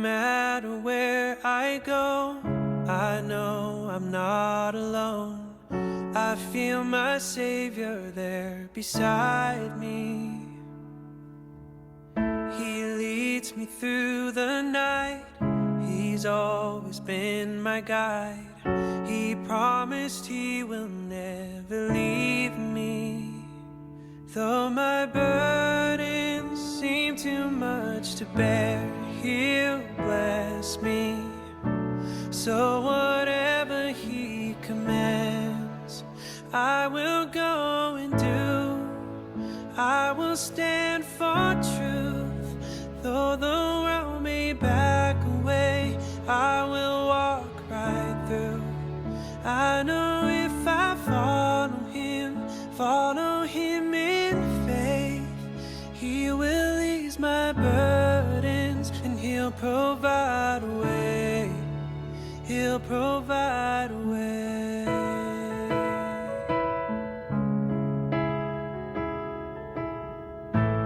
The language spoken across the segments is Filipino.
matter where I go, I know I'm not alone. I feel my Savior there beside me. He leads me through the night. He's always been my guide. He promised He will never leave me. Though my burdens seem too much to bear, He'll bless me. So whatever He commands, I will go and do. I will stand for truth. Though the world may back away, I will walk right through. I know if I follow Him in faith, He will ease my burdens and He'll provide a way. He'll provide a way.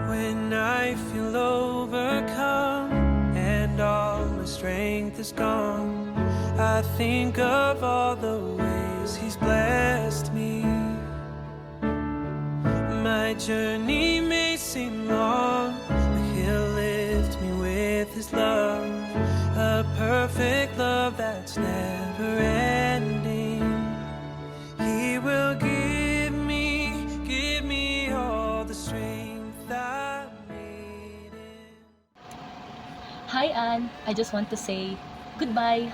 When I feel overcome and all my strength is gone, I think of all the ways He's blessed me. My journey may seem long, but He'll lift me with His love, a perfect love that's never ending. He will give me all the strength I need. Hi, Anne. I just want to say goodbye.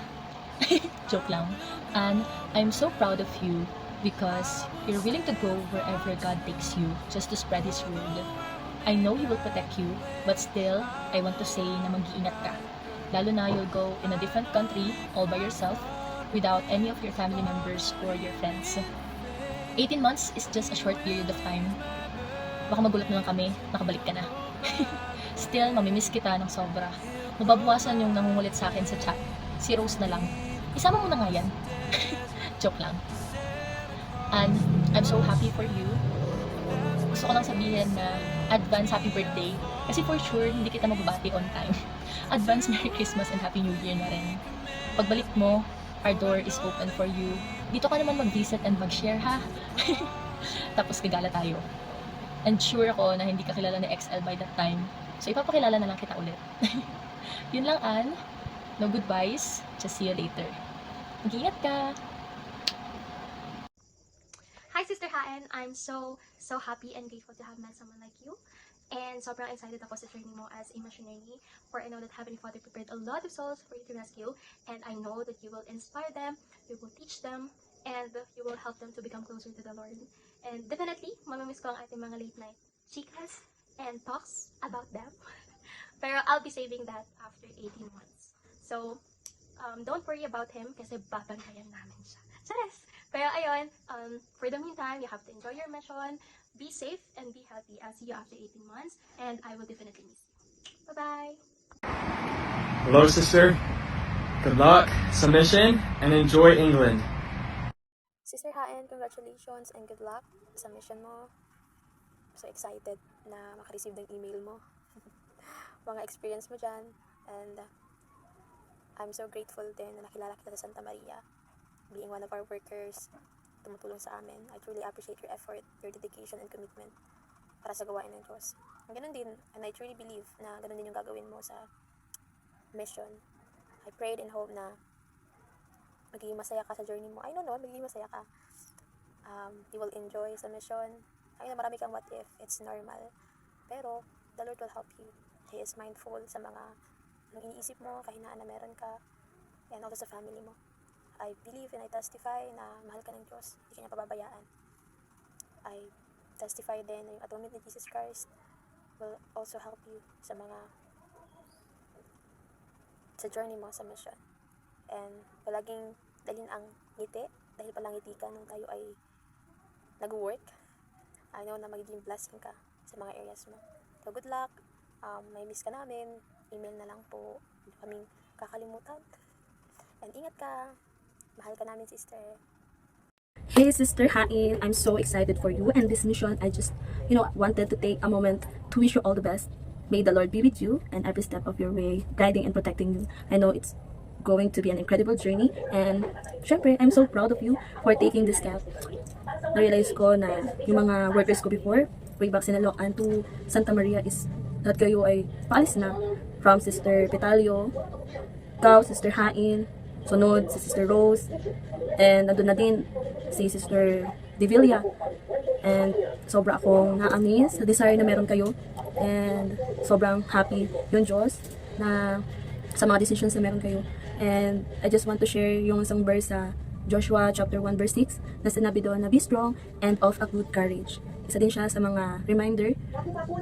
Joke lang. Anne, I'm so proud of you because you're willing to go wherever God takes you just to spread His word. I know He will protect you, but still, I want to say na mag-iingat ka. Lalo na you'll go in a different country all by yourself without any of your family members or your friends. 18 months is just a short period of time. Baka magulat na lang kami, nakabalik ka na. Still, mamimiss kita ng sobra. Mababawasan yung nangungulit sa akin sa chat. Si Rose na lang. Isama mo na nga yan. Joke lang. And I'm so happy for you. Gusto ko lang sabihin na advance happy birthday. Kasi for sure, hindi kita magbabati on time. Advance Merry Christmas and Happy New Year na rin. Pagbalik mo, our door is open for you. Dito ka naman mag-visit and mag-share, ha? Tapos gagala tayo. And sure ako na hindi ka kilala ni XL by that time. So ipapakilala na lang kita ulit. Yun lang, Anne. No goodbyes. Just see you later. Mag-ingat ka! Hi, Sister Haen. I'm so happy and grateful to have met someone like you. And sobrang excited ako sa journey mo as a missionary. For I know that Heavenly Father prepared a lot of souls for you to rescue. And I know that you will inspire them, you will teach them, and you will help them to become closer to the Lord. And definitely, mamamiss ko ang ating mga late night chicas and talks about them. Pero I'll be saving that after 18 months. So, don't worry about him kasi babantayan namin siya. Chares! Pero ayun, for the meantime, you have to enjoy your mission, be safe, and be healthy. I'll see you after 18 months, and I will definitely miss you. Bye-bye! Hello, sister. Good luck, submission, and enjoy England. Sister Haen, congratulations and good luck sa mission mo. So excited na makareceive ng email mo. Mga experience mo dyan. And I'm so grateful din na nakilala kita sa Santa Maria. Being one of our workers, tumutulong sa amin. I truly appreciate your effort, your dedication, and commitment para sa gawain ng Diyos. Ang ganun din, and I truly believe na ganun din yung gagawin mo sa mission. I prayed and hope na magiging masaya ka sa journey mo. I don't know, magiging masaya ka. You will enjoy sa mission. Ay na marami kang what if, it's normal. Pero, the Lord will help you. He is mindful sa mga nung iniisip mo, kahinaan na meron ka, and also sa family mo. I believe and I testify na mahal ka ng Diyos. Hindi ka niya pababayaan. I testify din na yung atonement ni Jesus Christ will also help you sa journey mo sa mission. And palaging dalhin ang ngiti dahil palangiti ka nung tayo ay nag-work. I know na magiging blessing ka sa mga areas mo. So good luck. May miss ka namin. Email na lang po. Hindi kaming kakalimutan. And ingat ka. Mahal ka namin, sister. Hey, Sister Hain, I'm so excited for you and this mission. I just, wanted to take a moment to wish you all the best. May the Lord be with you and every step of your way, guiding and protecting you. I know it's going to be an incredible journey, and syempre, I'm so proud of you for taking this step. Na-realize ko na yung mga workers ko before, way back Sinaloan to Santa Maria, is lahat kayo ay paalis na. From Sister Petalio, ikaw, Sister Hain, sunod si Sister Rose, and nandun na din si Sister Divilla. And sobra akong na-amaze sa desire na meron kayo, and sobrang happy yung Diyos na sa mga decisions na meron kayo. And I just want to share yung isang verse sa Joshua chapter 1 verse 6 na sinabi doon na be strong and of a good courage. Isa din siya sa mga reminder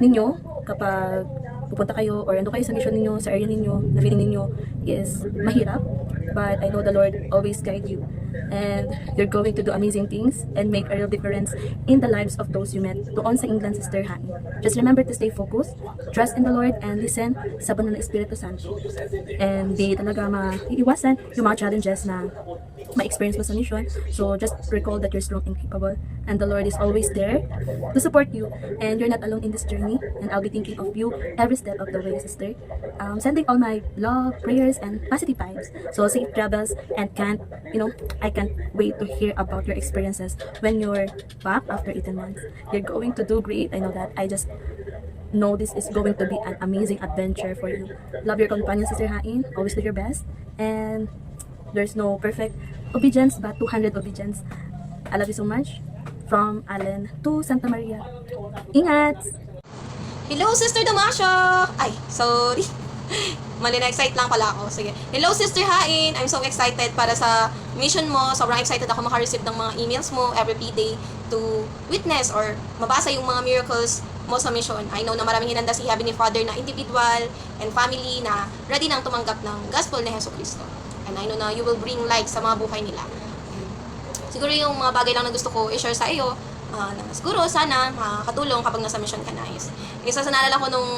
ninyo kapag pupunta kayo or ando kayo sa mission ninyo, sa area ninyo, na feeling ninyo is mahirap. But I know the Lord always guide you, and you're going to do amazing things and make a real difference in the lives of those you met. Doon sa England, Sister Han. Just remember to stay focused, trust in the Lord, and listen sa banal na Espiritu Santo. And di talaga maiiwasan yung mga challenges na ma-experience mo sa mission. So just recall that you're strong and capable, and the Lord is always there to support you, and you're not alone in this journey, and I'll be thinking of you every step of the way, sister. Sending all my love, prayers, and positive vibes. So safe travels, and I can't wait to hear about your experiences when you're back after 18 months. You're going to do great. I know that. I just know this is going to be an amazing adventure for you. Love your companion, Sister Hain. Always do your best. And there's no perfect obedience, but 200 obedience. I love you so much. From Allen to Santa Maria. Ingat! Hello, Sister Damasio! Ay, sorry. Mali na-excite lang pala ako. Sige. Hello, Sister Hain! I'm so excited para sa mission mo. Sobrang excited ako makareceive ng mga emails mo every day to witness or mabasa yung mga miracles mo sa mission. I know na maraming hinanda si Heavenly Father na individual and family na ready nang tumanggap ng gospel ni Hesus Kristo. And I know na you will bring light sa mga buhay nila. Siguro yung mga bagay lang na gusto ko i-share sa iyo, na siguro sana makakatulong kapag nasa mission ka na is. Isa sa naalala ko nung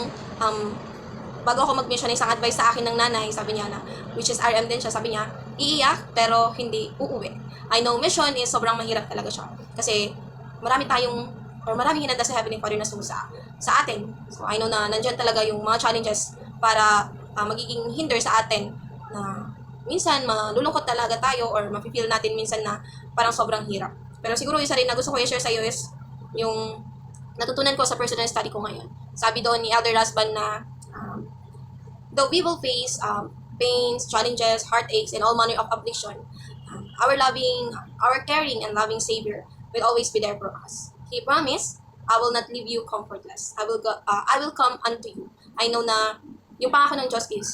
bago ako mag-mission, isang advice sa akin ng nanay, sabi niya na, which is RM din siya, sabi niya, iiyak pero hindi uuwi. I know mission is sobrang mahirap talaga siya. Kasi maraming hinanda sa Heavenly Father na sa atin. So I know na nandiyan talaga yung mga challenges para magiging hinder sa atin na minsan malulungkot talaga tayo or mapipil natin minsan na parang sobrang hirap. Pero siguro isa rin na gusto ko i-share sa iyo is yung natutunan ko sa personal study ko ngayon. Sabi doon ni Elder Rasban na though we will face pains, challenges, heartaches, and all manner of affliction, our caring and loving Savior will always be there for us. He promised, I will not leave you comfortless. I will come unto you. I know na yung pangako ng Diyos is,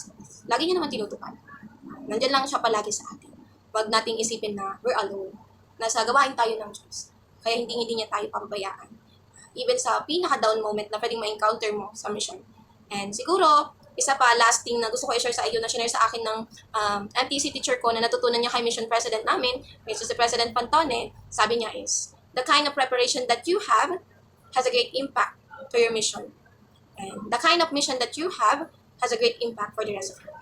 lagi niya naman tinutupad. Nandiyan lang siya palagi sa atin. Huwag nating isipin na we're alone. Nasa gawain tayo ng Diyos. Kaya hindi niya tayo pababayaan. Even sa pinaka-down moment na pwedeng ma-encounter mo sa mission. And siguro, isa pa, last thing na gusto ko i-share sa iyo na sinare sa akin ng MTC teacher ko na natutunan niya kay mission president namin, which is si President Pantone, sabi niya is, the kind of preparation that you have has a great impact to your mission. And the kind of mission that you have has a great impact for the rest of you.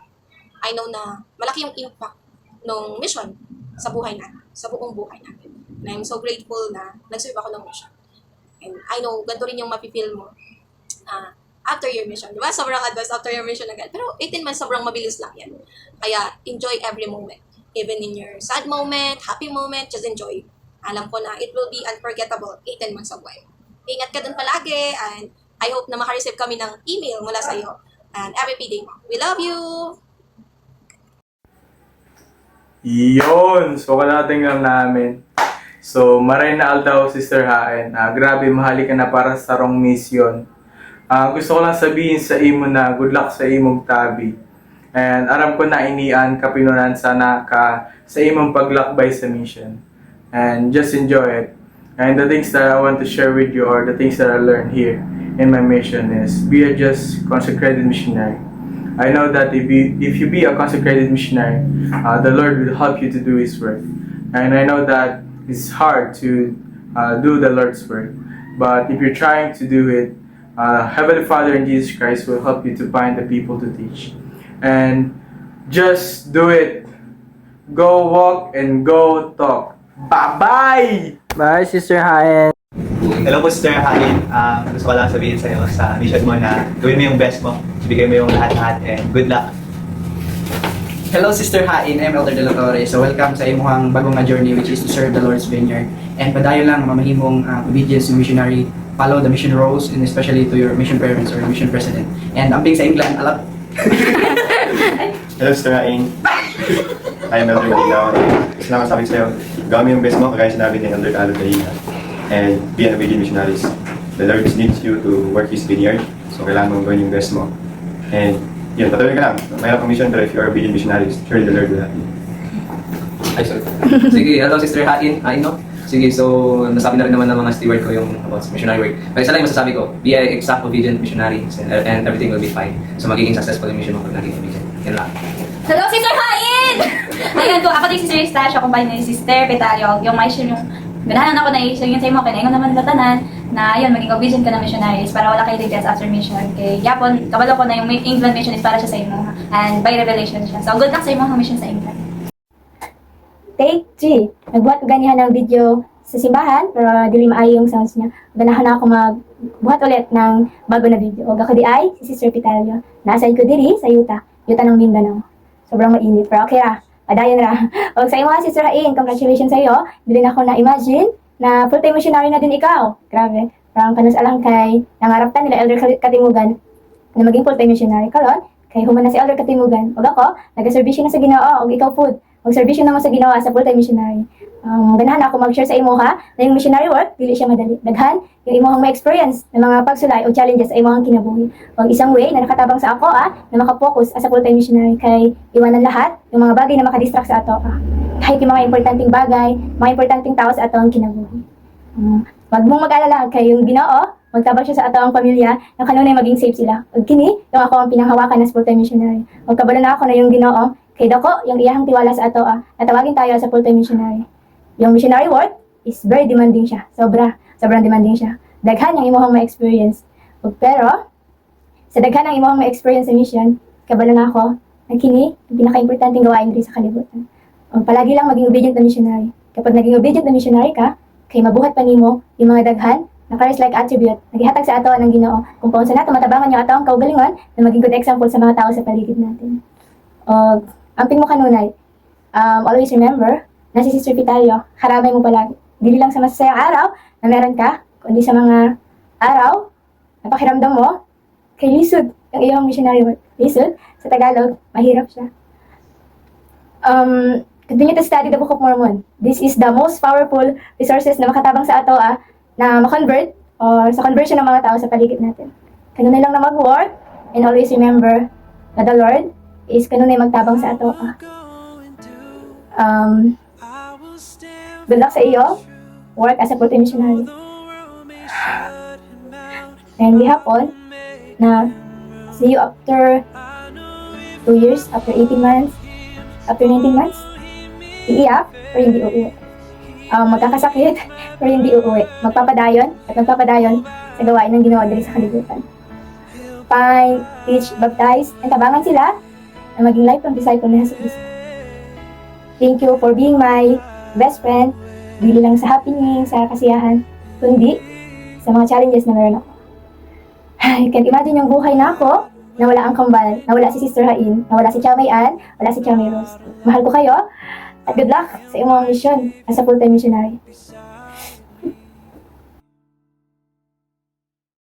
I know na malaki yung impact ng mission sa buhay natin, sa buong buhay natin. And I'm so grateful na nag-serve ako ng mission. And I know, ganito rin yung mapipil mo after your mission. Diba? Sobrang advance after your mission agad. Pero 18 months, sobrang mabilis lang yan. Kaya, enjoy every moment. Even in your sad moment, happy moment, just enjoy. Alam ko na it will be unforgettable 18 months away. Ingat ka dun palagi, and I hope na makareceive kami ng email mula sa iyo. And every day mo. We love you! Yun! So, kadating lang namin. So, maray na aldaw, Sister Hain. Grabe, mahali ka na para sa rong mission. Gusto ko lang sabihin sa imo na good luck sa imong tabi. And aram ko na inian kapinunan sana ka sa imong paglakbay sa mission. And just enjoy it. And the things that I want to share with you, or the things that I learned here in my mission, is be a just consecrated missionary. I know that if you be a consecrated missionary, the Lord will help you to do His work. And I know that it's hard to do the Lord's work. But if you're trying to do it, Heavenly Father and Jesus Christ will help you to find the people to teach. And just do it. Go walk and go talk. Bye-bye! Bye, Sister Hain. Hello po, Sister Hain. Gusto ko lang sabihin sa'yo sa mission mo na gawin mo yung best mo. Ibigay mo yung lahat-lahat and good luck. Hello, Sister Hain. I'm Elder De La Torre. So, welcome sa imong bagong nga journey which is to serve the Lord's Vineyard. And padayon lang mamahimong obedience ng missionary, follow the mission roles, and especially to your mission parents or mission president. And amping sa England, alap. Hello, Sister Hain. I am Elder Malinaw. Gusto lang sabi sa'yo, gawin mo yung best mo, kagaya sinabi ni Elder Carlo Kahina. And be an obedient missionaries. The Lord needs you to work His vineyard. So, kailangan mong gawin yung best mo. And, yun, patuloy ka lang. Mayroon kang mission, pero if you are obedient missionaries, surely the Lord will help you. Ay, sorry. Sige, hello, Sister Hain. No? Sige, so, nasabi na rin naman ng mga steward ko yung about missionary work. Pero isa lang yung masasabi ko, be an exact obedient missionary and everything will be fine. So, magiging successful yung mission mo pag naging obedient. Yan lang. Hello, Sister Hain! Ayan ko, ako din si Sister Stasha, kumpanya ni Sister Petalio. Yung mission yung ganahan ako na i-share yun sa imo, kaya naman latanan na yun, maging obedient ka ng missionaries para wala kayo regrets after mission. Kaya yapon, kabalo ko na yung England mission is para siya sa imo. And by revelation siya. So, good luck sa imo ang mission sa England. Take 3. Nagbuhat ko ganihan ng video sa simbahan, pero dili maayo yung sounds niya. Ganahan na ako magbuhat ulit ng bago na video. O ako di ay, si Sister Petalio. Nasa ko diri sa Utah ng Mindanao. Sobrang mainit, pero okay ra. Padayon ra. O sa imo, Sister Hain, congratulations sa iyo. Dili na ako na-imagine na full-time missionary na din ikaw. Grabe. Parang kanus alang kay nangaraptan nila Elder Katimugan na maging full-time missionary. Karon, kay human na si Elder Katimugan. Og ako, nag-servisyo na sa Ginoo. Og ikaw food. Mag-servisyo naman sa Ginoo sa full-time missionary. Ganahan ako mag-share sa imo ha, na yung missionary work, dili siya madali. Daghan, yung imong may experience ng mga pagsulay o challenges sa imong kinabuhi. O isang way na nakatabang sa ako na makapokus as a full-time missionary kay iwanan lahat yung mga bagay na makadistract sa ato kahit yung mga importanteng bagay, mga importanteng tao sa ato ang kinabuhi. Wag mong mag-alala kay yung Ginoo, magtabang siya sa ato ang pamilya na kanunay maging safe sila. Ug kini, yung ako ang pinanghawakan as full-time missionary. Magkabalo na ako na yung Ginoo, kay dako yung iyahang tiwala sa ato natawagin tayo sa full-time missionary. Yung missionary work is very demanding siya. Sobrang demanding siya. Daghan yung imong may experience. Pero, sa daghan ng imong may experience sa mission, kabalo na ako, na kini, ang pinaka-importanting gawain diri sa kalibutan. Palagi lang maging obedient na missionary. Kapag naging obedient na missionary ka, kay mabuhat pa nimo yung mga daghan na Christ-like attribute, naghihatag sa ato ng Ginoo, kung paunsa nato matabangan yung ato ang kaugalingon na maging good example sa mga tao sa paligid natin. Amping mo kanunay, always remember, na si Sister Petalio, haramay mo palagi. Dili lang sa masasayang araw na meron ka, kundi sa mga araw na pakiramdam mo, kay lisod ang iyong missionary work. Lisod, sa Tagalog, mahirap siya. Continue to study the Book of Mormon. This is the most powerful resources na makatabang sa ato na makonvert or sa conversion ng mga tao sa paligid natin. Kanunay lang na mag-work and always remember na the Lord is kanunay magtabang sa ato. Good luck sa iyo. Work as a full-time missionary. And gihapon na see you after 2 years, after 18 months, after 19 months. Iiyak, pero hindi uuwi. Magkakasakit, pero hindi uuwi. Magpapadayon at magpapadayon sa gawain ng Ginoo diri sa kalibutan. Find, teach, baptize, and tabangan sila na maging lifelong disciple ni Jesus Cristo. Thank you for being my best friend, dili lang sa happening, sa kasiyahan, kundi sa mga challenges na meron ako. I can't imagine yung buhay na ako, na wala ang kambal, na wala si Sister Hain, na wala si Chamay Ann, wala si Chamay Rose. Mahal ko kayo, at good luck sa imong mission as a full-time missionary.